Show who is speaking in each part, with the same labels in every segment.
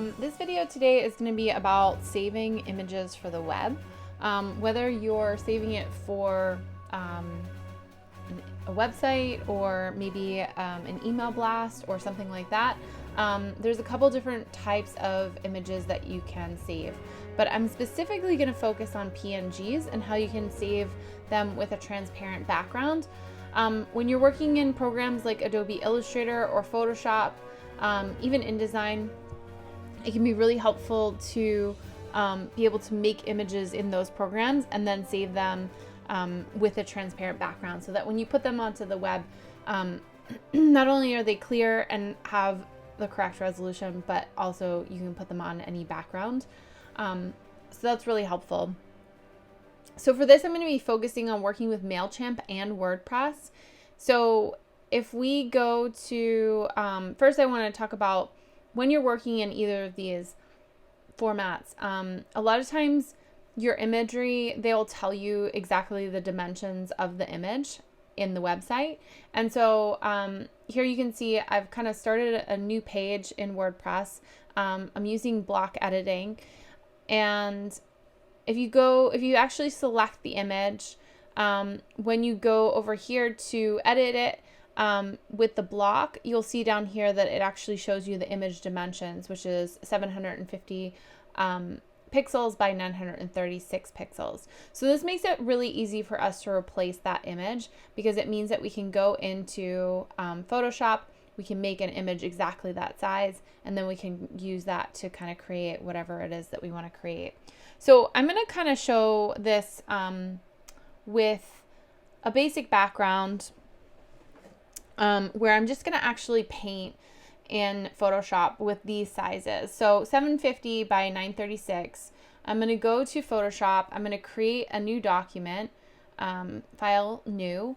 Speaker 1: This video today is going to be about saving images for the web. Whether you're saving it for a website or maybe an email blast or something like that, there's a couple different types of images that you can save. But I'm specifically going to focus on PNGs and how you can save them with a transparent background. When you're working in programs like Adobe Illustrator or Photoshop, even InDesign, it can be really helpful to be able to make images in those programs and then save them with a transparent background, so that when you put them onto the web, not only are they clear and have the correct resolution, but also you can put them on any background. So that's really helpful. So for this, I'm going to be focusing on working with Mailchimp and WordPress. So if we go to, first I want to talk about when you're working in either of these formats. A lot of times your imagery, they'll tell you exactly the dimensions of the image in the website. And so here you can see I've kind of started a new page in WordPress. I'm using block editing. And if you actually select the image, when you go over here to edit it with the block, you'll see down here that it actually shows you the image dimensions, which is 750 pixels by 936 pixels. So this makes it really easy for us to replace that image, because it means that we can go into Photoshop, we can make an image exactly that size, and then we can use that to kind of create whatever it is that we want to create. So I'm going to kind of show this with a basic background where I'm just going to actually paint in Photoshop with these sizes. So 750 by 936. I'm going to go to Photoshop. I'm going to create a new document, file new,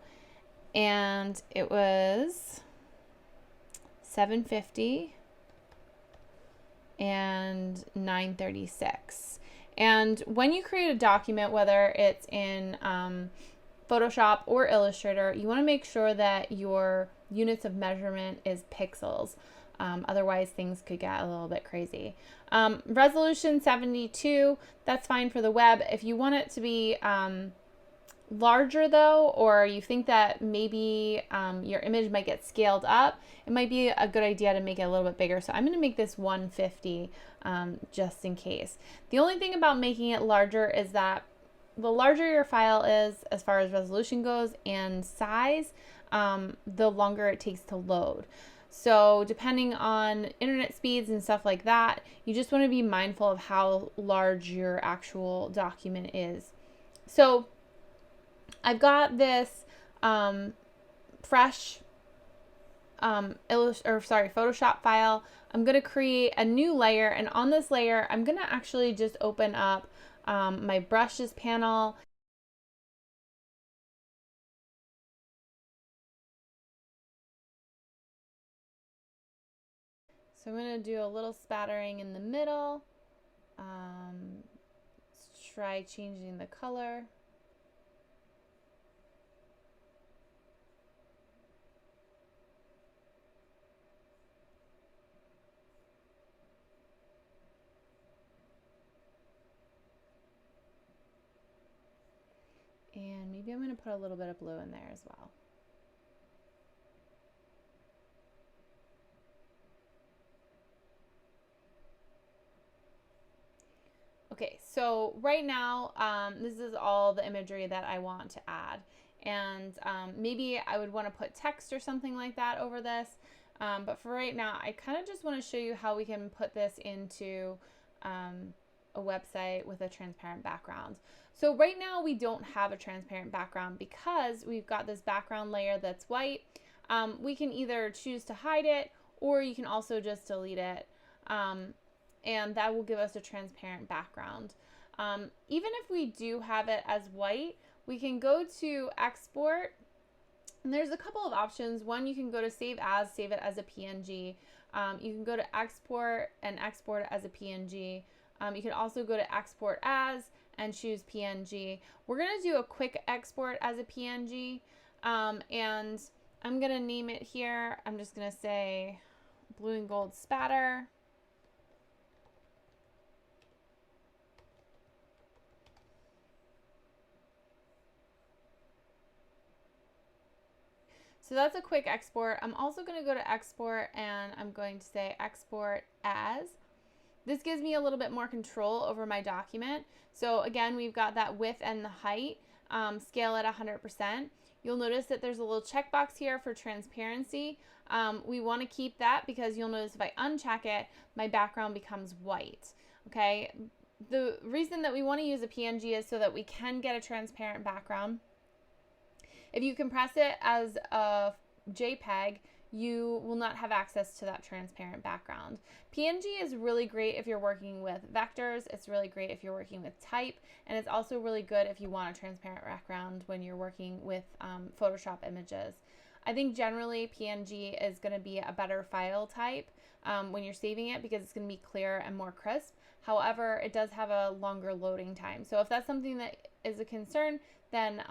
Speaker 1: and it was 750 and 936. And when you create a document, whether it's in Photoshop or Illustrator, you want to make sure that your units of measurement is pixels. Otherwise, things could get a little bit crazy. Resolution 72, that's fine for the web. If you want it to be larger though, or you think that maybe your image might get scaled up, it might be a good idea to make it a little bit bigger. So I'm going to make this 150 just in case. The only thing about making it larger is that the larger your file is as far as resolution goes and size, the longer it takes to load. So depending on internet speeds and stuff like that, you just want to be mindful of how large your actual document is. So I've got this fresh Photoshop file. I'm going to create a new layer, and on this layer, I'm going to actually just open up my brushes panel. So I'm going to do a little spattering in the middle. Let's try changing the color. And maybe I'm going to put a little bit of blue in there as well. Okay, so right now, this is all the imagery that I want to add. And maybe I would want to put text or something like that over this. But for right now, I kind of just want to show you how we can put this into a website with a transparent background. So right now we don't have a transparent background because we've got this background layer that's white. We can either choose to hide it, or you can also just delete it. And that will give us a transparent background. Even if we do have it as white, we can go to export, and there's a couple of options. One, you can go to save it as a PNG. You can go to export and export it as a PNG. You can also go to export as and choose PNG. We're going to do a quick export as a PNG, and I'm going to name it here. I'm just going to say blue and gold spatter. So that's a quick export. I'm also going to go to export and I'm going to say export as. This gives me a little bit more control over my document. So again, we've got that width and the height, scale at 100%. You'll notice that there's a little checkbox here for transparency. We want to keep that because you'll notice if I uncheck it, my background becomes white. Okay. The reason that we want to use a PNG is so that we can get a transparent background. If you compress it as a JPEG, you will not have access to that transparent background. PNG is really great if you're working with vectors. It's really great if you're working with type, and it's also really good if you want a transparent background when you're working with Photoshop images. I think generally PNG is going to be a better file type when you're saving it because it's going to be clear and more crisp. However, it does have a longer loading time. So if that's something that is a concern, then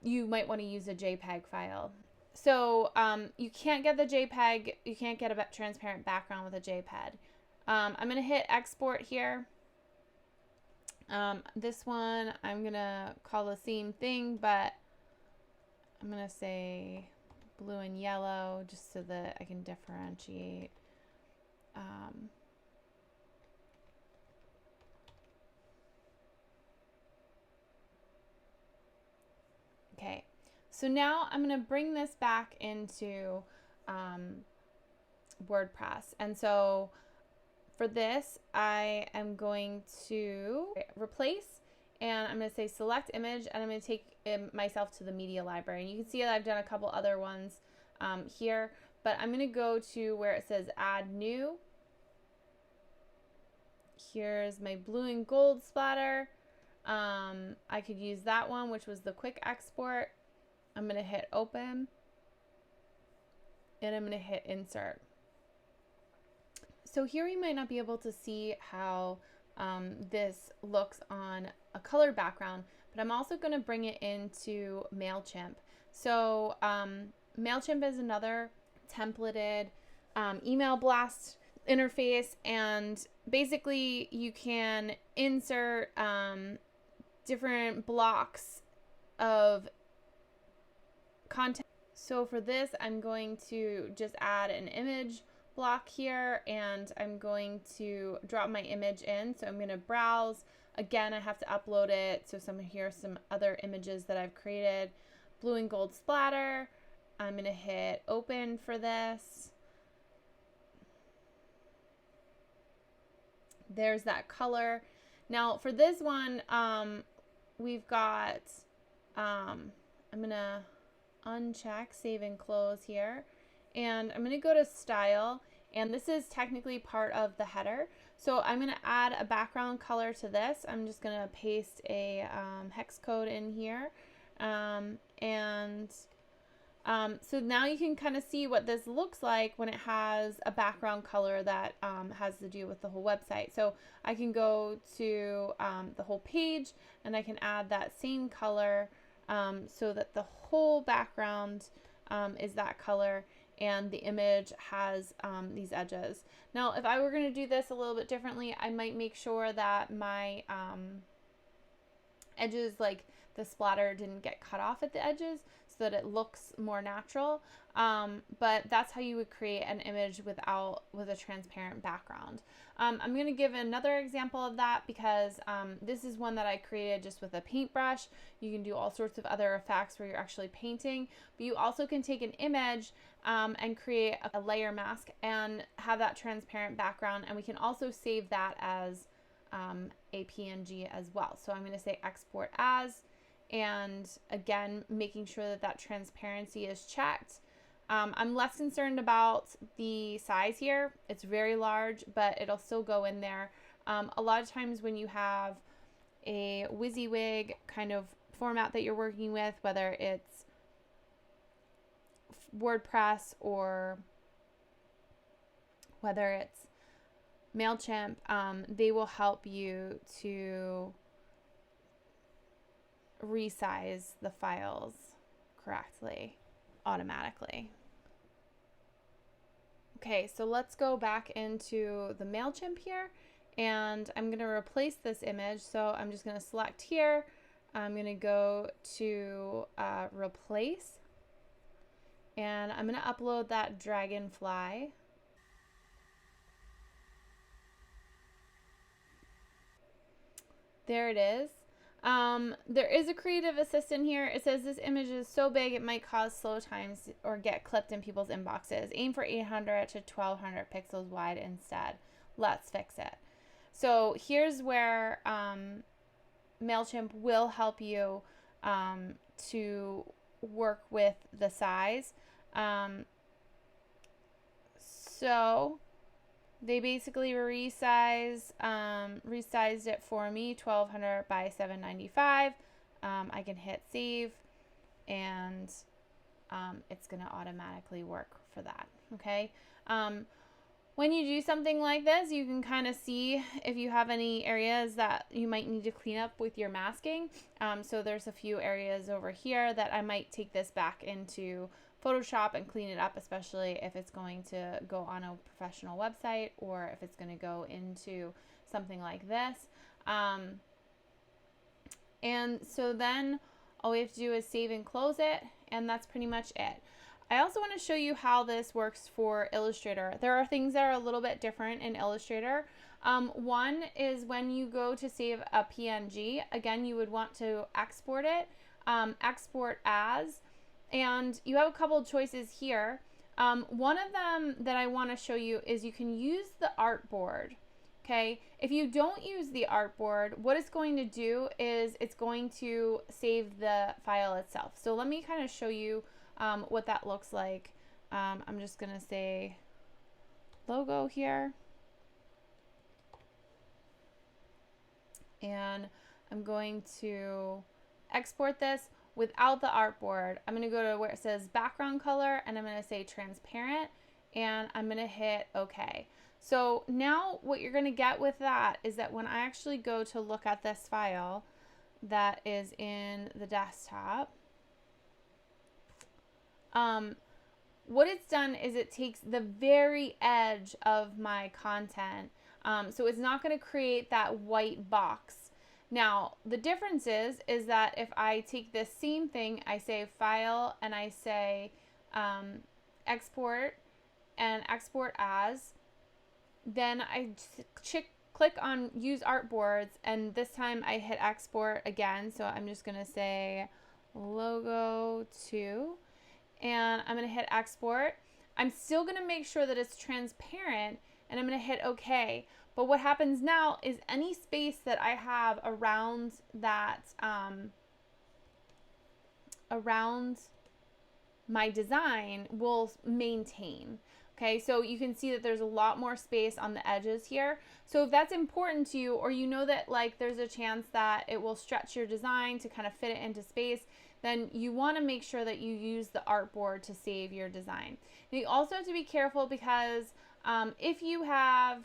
Speaker 1: you might want to use a JPEG file. So you can't get the JPEG, you can't get a transparent background with a JPEG. I'm going to hit export here. This one I'm going to call the same thing, but I'm going to say blue and yellow just so that I can differentiate. Okay, so now I'm going to bring this back into WordPress. And so for this, I am going to replace, and I'm going to say select image, and I'm going to take myself to the media library. And you can see that I've done a couple other ones here, but I'm going to go to where it says add new. Here's my blue and gold splatter. I could use that one, which was the quick export. I'm going to hit open and I'm going to hit insert. So here you might not be able to see how this looks on a colored background, but I'm also going to bring it into Mailchimp. So Mailchimp is another templated email blast interface, and basically you can insert different blocks of content. So for this, I'm going to just add an image block here, and I'm going to drop my image in. So I'm going to browse. Again, I have to upload it. So here are some other images that I've created. Blue and gold splatter. I'm going to hit open for this. There's that color. Now for this one, we've got, I'm going to uncheck save and close here. And I'm going to go to style, and this is technically part of the header. So I'm going to add a background color to this. I'm just going to paste a hex code in here. So now you can kind of see what this looks like when it has a background color that has to do with the whole website. So I can go to the whole page, and I can add that same color so that the whole background is that color, and the image has these edges. Now, if I were going to do this a little bit differently, I might make sure that my edges, like the splatter, didn't get cut off at the edges so that it looks more natural. But that's how you would create an image with a transparent background. I'm going to give another example of that because this is one that I created just with a paintbrush. You can do all sorts of other effects where you're actually painting, but you also can take an image and create a layer mask and have that transparent background, and we can also save that as a PNG as well. So I'm going to say export as, and again, making sure that that transparency is checked. I'm less concerned about the size here. It's very large, but it'll still go in there. A lot of times when you have a WYSIWYG kind of format that you're working with, whether it's WordPress or whether it's Mailchimp, they will help you to resize the files correctly automatically. Okay, so let's go back into the Mailchimp here, and I'm going to replace this image. So I'm just going to select here. I'm going to go to replace, And I'm going to upload that dragonfly. There it is. There is a creative assistant here. It says this image is so big it might cause slow times or get clipped in people's inboxes. Aim for 800 to 1200 pixels wide instead. Let's fix it. So here's where Mailchimp will help you to work with the size. So they basically resized it for me, 1200 by 795. I can hit save, and it's going to automatically work for that. Okay. When you do something like this, you can kind of see if you have any areas that you might need to clean up with your masking. So there's a few areas over here that I might take this back into Photoshop and clean it up, especially if it's going to go on a professional website or if it's going to go into something like this. And so then all we have to do is save and close it, and that's pretty much it. I also want to show you how this works for Illustrator. There are things that are a little bit different in Illustrator. One is when you go to save a PNG, again, you would want to export it, export as, and you have a couple of choices here. One of them that I want to show you is you can use the artboard. Okay, if you don't use the artboard, what it's going to do is it's going to save the file itself. So let me kind of show you what that looks like. I'm just going to say logo here. And I'm going to export this without the artboard. I'm going to go to where it says background color, and I'm going to say transparent, and I'm going to hit OK. So now what you're going to get with that is that when I actually go to look at this file that is in the desktop, what it's done is it takes the very edge of my content. So it's not going to create that white box. Now, the difference is that if I take this same thing, I say file and I say export and export as, then I click on use artboards, and this time I hit export again. So I'm just going to say logo 2, and I'm going to hit export. I'm still going to make sure that it's transparent, and I'm going to hit OK. But what happens now is any space that I have around that, around my design will maintain. Okay, so you can see that there's a lot more space on the edges here. So if that's important to you, or you know that like there's a chance that it will stretch your design to kind of fit it into space, then you want to make sure that you use the artboard to save your design. And you also have to be careful because if you have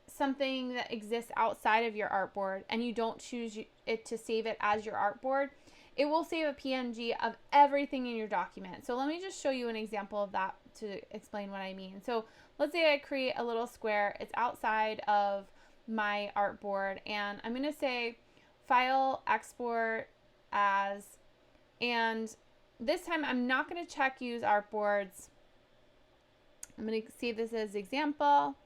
Speaker 1: something that exists outside of your artboard and you don't choose it to save it as your artboard, it will save a PNG of everything in your document. So let me just show you an example of that to explain what I mean. So let's say I create a little square. It's outside of my artboard, and I'm going to say file, export as, and this time I'm not going to check use artboards. I'm going to save this as example,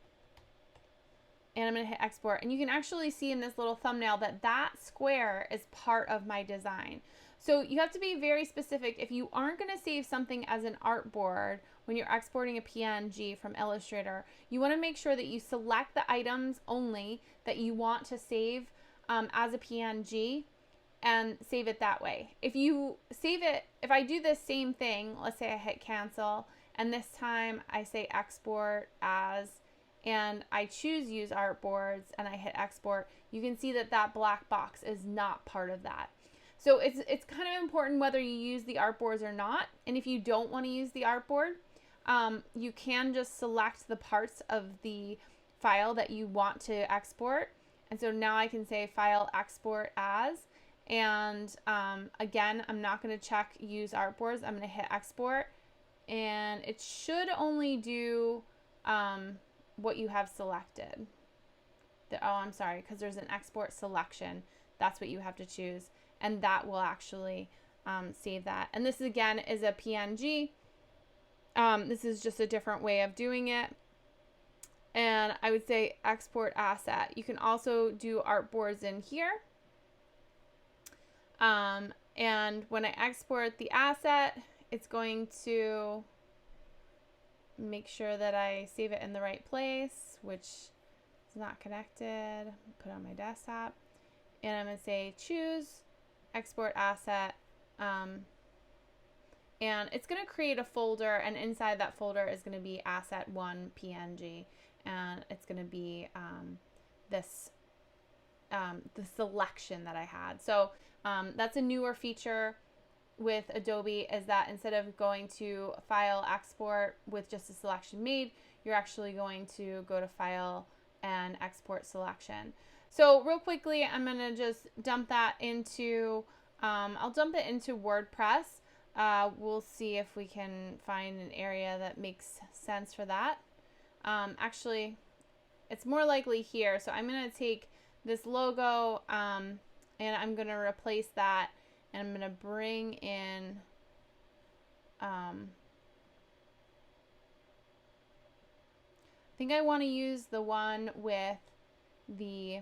Speaker 1: and I'm going to hit export. And you can actually see in this little thumbnail that that square is part of my design. So you have to be very specific. If you aren't going to save something as an artboard when you're exporting a PNG from Illustrator, you want to make sure that you select the items only that you want to save as a PNG and save it that way. If you save it, if I do this same thing, let's say I hit cancel, and this time I say export as, and I choose use artboards and I hit export, you can see that that black box is not part of that. So it's kind of important whether you use the artboards or not. And if you don't want to use the artboard, you can just select the parts of the file that you want to export. And so now I can say file export as, and again, I'm not going to check use artboards. I'm going to hit export, and it should only do what you have selected. Oh, I'm sorry, because there's an export selection. That's what you have to choose, and that will actually save that. And this again is a PNG, This is just a different way of doing it. And I would say export asset. You can also do artboards in here. And when I export the asset, it's going to make sure that I save it in the right place, which is not connected. Put it on my desktop. And I'm going to say choose export asset. And it's going to create a folder, and inside that folder is going to be asset 1 PNG. And it's going to be the selection that I had. So that's a newer feature with Adobe, is that instead of going to File, Export with just a selection made, you're actually going to go to File and Export Selection. So real quickly, I'm going to just dump that into, I'll dump it into WordPress. We'll see if we can find an area that makes sense for that. Actually, it's more likely here. So I'm going to take this logo and I'm going to replace that, and I'm going to bring in I think I want to use the one with the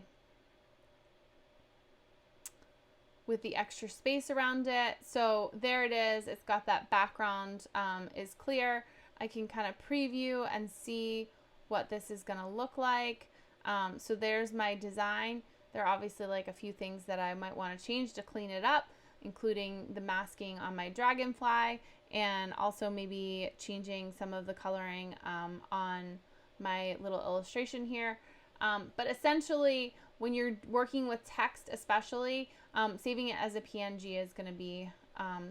Speaker 1: extra space around it. So there it is. It's got that background is clear. I can kind of preview and see what this is going to look like. So there's my design. There are obviously like a few things that I might want to change to clean it up, including the masking on my dragonfly, and also maybe changing some of the coloring on my little illustration here. But essentially, when you're working with text especially, saving it as a PNG is going to be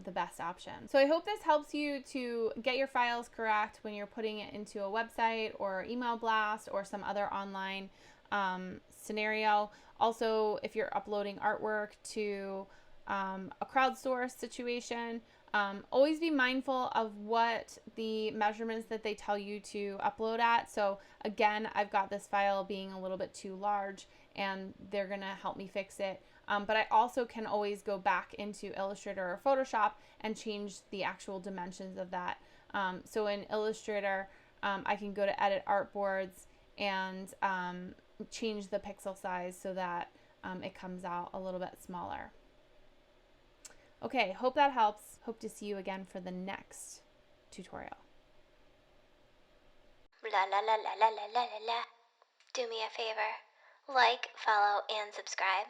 Speaker 1: the best option. So I hope this helps you to get your files correct when you're putting it into a website or email blast or some other online scenario. Also, if you're uploading artwork to a crowdsourced situation, always be mindful of what the measurements that they tell you to upload at. So again, I've got this file being a little bit too large, and they're gonna help me fix it. But I also can always go back into Illustrator or Photoshop and change the actual dimensions of that. So in Illustrator, I can go to Edit Artboards and change the pixel size so that it comes out a little bit smaller. Okay, hope that helps. Hope to see you again for the next tutorial.
Speaker 2: La la la la la la la la la. Do me a favor. Like, follow, and subscribe.